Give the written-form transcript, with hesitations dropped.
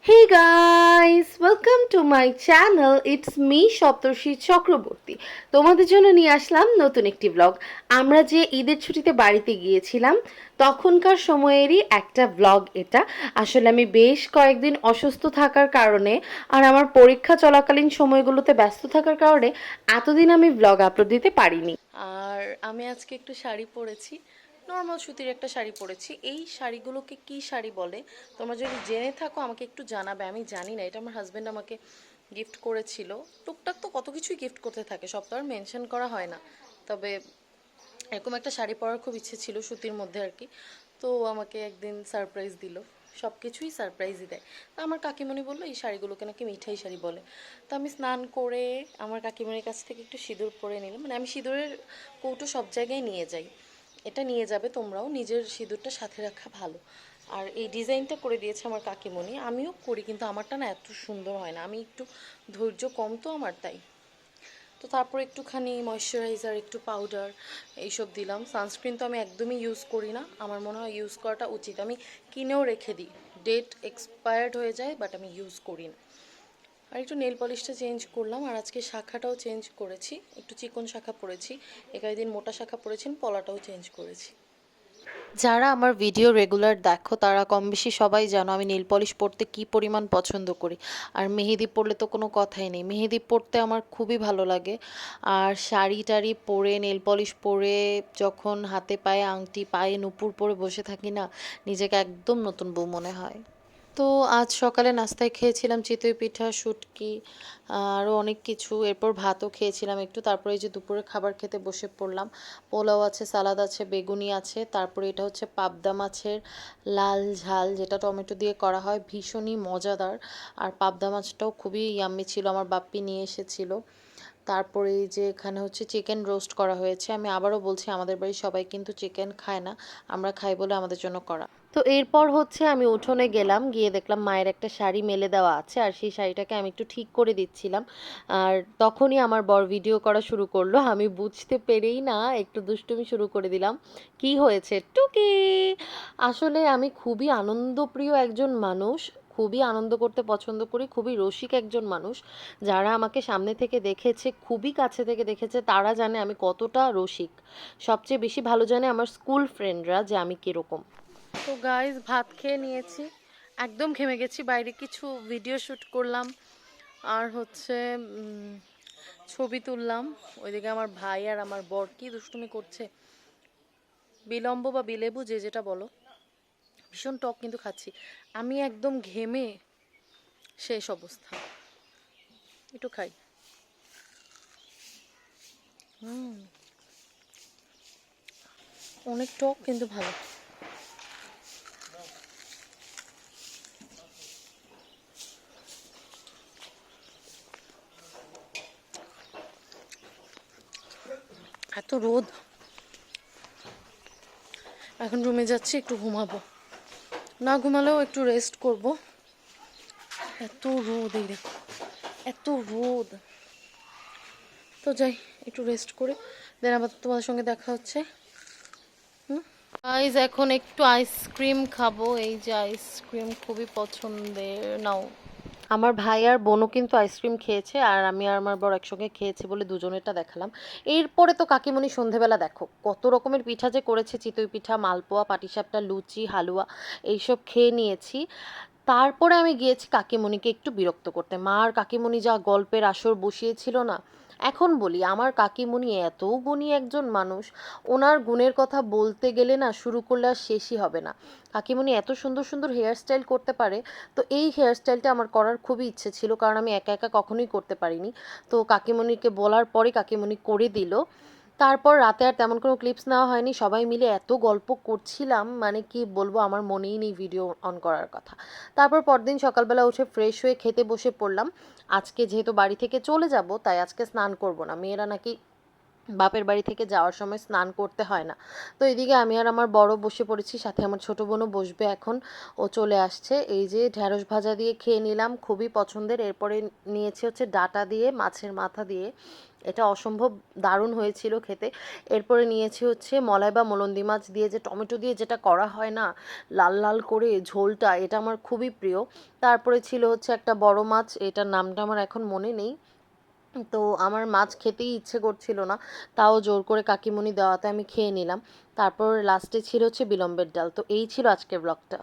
Hey guys, welcome to my channel. It's me সপ্তর্ষি চক্রবর্তী। তোমাদের জন্য নিয়ে আসলাম নতুন একটি ব্লগ। আমরা যে ঈদের ছুটিতে বাড়িতে গিয়েছিলাম তখনকার সময়েরই একটা ব্লগ এটা। আসলে আমি বেশ কয়েকদিন অসুস্থ থাকার কারণে আর আমার পরীক্ষা চলাকালীন সময়গুলোতে ব্যস্ত থাকার কারণে এতদিন আমি ব্লগ আপলোড দিতে পারিনি। আর আমি আজকে একটু শাড়ি পরেছি, নর্মাল সুতির একটা শাড়ি পরেছি। এই শাড়িগুলোকে কি শাড়ি বলে তোমরা যদি জেনে থাকো আমাকে একটু জানাবে, আমি জানি না। এটা আমার হাজব্যান্ড আমাকে গিফট করেছিল। টুকটাক তো কত কিছুই গিফট করতে থাকে, সব তো আর মেনশন করা হয় না। তবে এরকম একটা শাড়ি পরার খুব ইচ্ছে ছিল সুতির মধ্যে আর কি। তো আমাকে একদিন সারপ্রাইজ দিল, সব কিছুই সারপ্রাইজই দেয়। তো আমার কাকিমণি বললো এই শাড়িগুলোকে নাকি মিঠাই শাড়ি বলে। তো আমি স্নান করে আমার কাকিমণির কাছ থেকে একটু সিঁদুর পরে নিলাম। মানে আমি সিঁদুরের কৌটো সব জায়গায় নিয়ে যাই, এটা নিয়ে যাবে তোমরাও, নিজের সিঁদুরটা সাথে রাখা ভালো। আর এই ডিজাইনটা করে দিয়েছে আমার কাকিমণি, আমিও করি কিন্তু আমারটা না এত সুন্দর হয় না, আমি একটু ধৈর্য কম তো আমার, তাই। তো তারপর একটুখানি ময়শ্চারাইজার, একটু পাউডার এইসব দিলাম। সানস্ক্রিন তো আমি একদমই ইউজ করি না, আমার মনে হয় ইউজ করাটা উচিত। আমি কিনেও রেখে দিই, ডেট এক্সপায়ার্ড হয়ে যায়, বাট আমি ইউজ করি না। আর একটু নেল পলিশটা চেঞ্জ করলাম, আর আজকে শাখাটাও চেঞ্জ করেছি, একটু চিকন শাখা পরেছি। দিন মোটা শাখা পরেছেন, পলাটাও চেঞ্জ করেছি। যারা আমার ভিডিও রেগুলার দেখো তারা কম বেশি সবাই জানো আমি নেল পলিশ পরতে কি পরিমাণ পছন্দ করি। আর মেহেদি পরলে তো কোনো কথাই নেই, মেহেদি পরতে আমার খুবই ভালো লাগে। আর শাড়ি টাড়ি পরে নেল পলিশ পরে যখন হাতে পায়ে আংটি, পায়ে নুপুর পরে বসে থাকি না, নিজেকে একদম নতুন বউ মনে হয়। তো আজ সকালে নাস্তায় খেয়েছিলাম চিতই পিঠা, শুটকি, আরও অনেক কিছু। এরপর ভাতও খেয়েছিলাম একটু। তারপরে এই যে দুপুরে খাবার খেতে বসে পড়লাম। পোলাও আছে, সালাদ আছে, বেগুনি আছে, তারপরে এটা হচ্ছে পাবদা মাছের লাল ঝাল, যেটা টমেটো দিয়ে করা হয়, ভীষণই মজাদার। আর পাবদা মাছটাও খুবই ইয়াম্মি ছিল, আমার বাপ্পি নিয়ে এসেছিল। তারপরে এই যে এখানে হচ্ছে চিকেন রোস্ট করা হয়েছে। আমি আবারও বলছি আমাদের বাড়ির সবাই কিন্তু চিকেন খায় না, আমরা খাই বলে আমাদের জন্য করা। তো এরপর হচ্ছে আমি উঠোনে গেলাম, গিয়ে দেখলাম মায়ের একটা শাড়ি মেলে দেওয়া আছে, আর সেই শাড়িটাকে আমি একটু ঠিক করে দিচ্ছিলাম। আর তখনই আমার বর ভিডিও করা শুরু করলো, আমি বুঝতে পেরেই না একটু দুষ্টুমি শুরু করে দিলাম। কি হয়েছে টুকি? আসলে আমি খুবই আনন্দপ্রিয় একজন মানুষ, খুবই আনন্দ করতে পছন্দ করি, খুবই রসিক একজন মানুষ। যারা আমাকে সামনে থেকে দেখেছে, খুবই কাছে থেকে দেখেছে, তারা জানে আমি কতটা রসিক। সবচেয়ে বেশি ভালো জানে আমার স্কুল ফ্রেন্ডরা যে আমি কীরকম। তো গাইজ ভাত খেয়ে নিয়েছি, একদম ঘেমে গেছি। বাইরে কিছু ভিডিও শ্যুট করলাম, আর হচ্ছে ছবি তুললাম। ওইদিকে আমার ভাই আর আমার বর কি দুষ্টুমি করছে, বিলম্ব বা বিলেবু যে যেটা বলো। ভীষণ টক কিন্তু খাচ্ছি, আমি একদম ঘেমে শেষ অবস্থা। একটু খাই। অনেক টক কিন্তু ভালো। এত রোদ, এখন রুমে যাচ্ছি, একটু ঘুমাবো। না ঘুমালেও একটু রেস্ট করব, এত রোদ, এই দেখো এত রোদ। তো যাই, একটু রেস্ট করে দেন আবার তোমাদের সঙ্গে দেখা হচ্ছে। গাইস এখন একটু আইসক্রিম খাবো, এই যে আইসক্রিম খুবই পছন্দের। নাও, আমার ভাই আর বোনও কিন্তু আইসক্রিম খেয়েছে, আর আমি আর আমার বড় একসঙ্গে খেয়েছি বলে দুজনেরটা দেখালাম। এরপরে তো কাকিমণি সন্ধেবেলা দেখো কত রকমের পিঠা যে করেছে, চিতই পিঠা, মালপোয়া, পাটিসাপটা, লুচি, হালুয়া, এইসব খেয়ে নিয়েছি। তারপরে আমি গিয়েছি কাকিমণিকে একটু বিরক্ত করতে। মা আর কাকিমণি যা গল্পের আসর বসিয়েছিল না, এখন বলি আমার কাকিমণি এত গুণী একজন মানুষ, ওনার গুণের কথা বলতে গেলে না শুরু করলে আর শেষই হবে না। কাকিমণি এত সুন্দর সুন্দর হেয়ার স্টাইল করতে পারে, তো এই হেয়ার স্টাইলটা আমার করার খুবই ইচ্ছে ছিল, কারণ আমি একা একা কখনোই করতে পারিনি। তো কাকিমণিকে বলার পরে কাকিমণি করে দিল। তারপর রাতে আর তেমন কোনো ক্লিপস নেওয়া হয়নি, সবাই মিলে এত গল্প করছিলাম, মানে কি বলবো, আমার মনেই নেই ভিডিও অন করার কথা। তারপর পরদিন সকালবেলা উঠে ফ্রেশ হয়ে খেতে বসে পড়লাম। আজকে যেহেতু বাড়ি থেকে চলে যাব, তাই আজকে স্নান করব না, মেয়েরা নাকি বাপের বাড়ি থেকে যাওয়ার সময় স্নান করতে হয় না। তো এদিকে আমি আর আমার বড় বসে পড়েছি, সাথে আমার ছোট বোনও বসবে এখন, ও চলে আসছে। এই যে ঢ্যাঁড়স ভাজা দিয়ে খেয়ে নিলাম, খুবই পছন্দের। এরপরে নিয়েছি হচ্ছে ডাটা দিয়ে, মাছের মাথা দিয়ে এটা অসম্ভব দারুণ হয়েছিল খেতে। এরপরে নিয়েছি হচ্ছে মলাই বা মলন্দি মাছ দিয়ে যে টমেটো দিয়ে যেটা করা হয় না, লাল লাল করে ঝোলটা, এটা আমার খুবই প্রিয়। তারপরে ছিল হচ্ছে একটা বড় মাছ, এটার নামটা আমার এখন মনে নেই। তো আমার মাছ খেতেই ইচ্ছে করছিল না, তাও জোর করে কাকিমুনি দেওয়াতে আমি খেয়ে নিলাম। তারপর লাস্টে ছিল হচ্ছে বিলম্বের ডাল। তো এই ছিল আজকের ব্লগটা।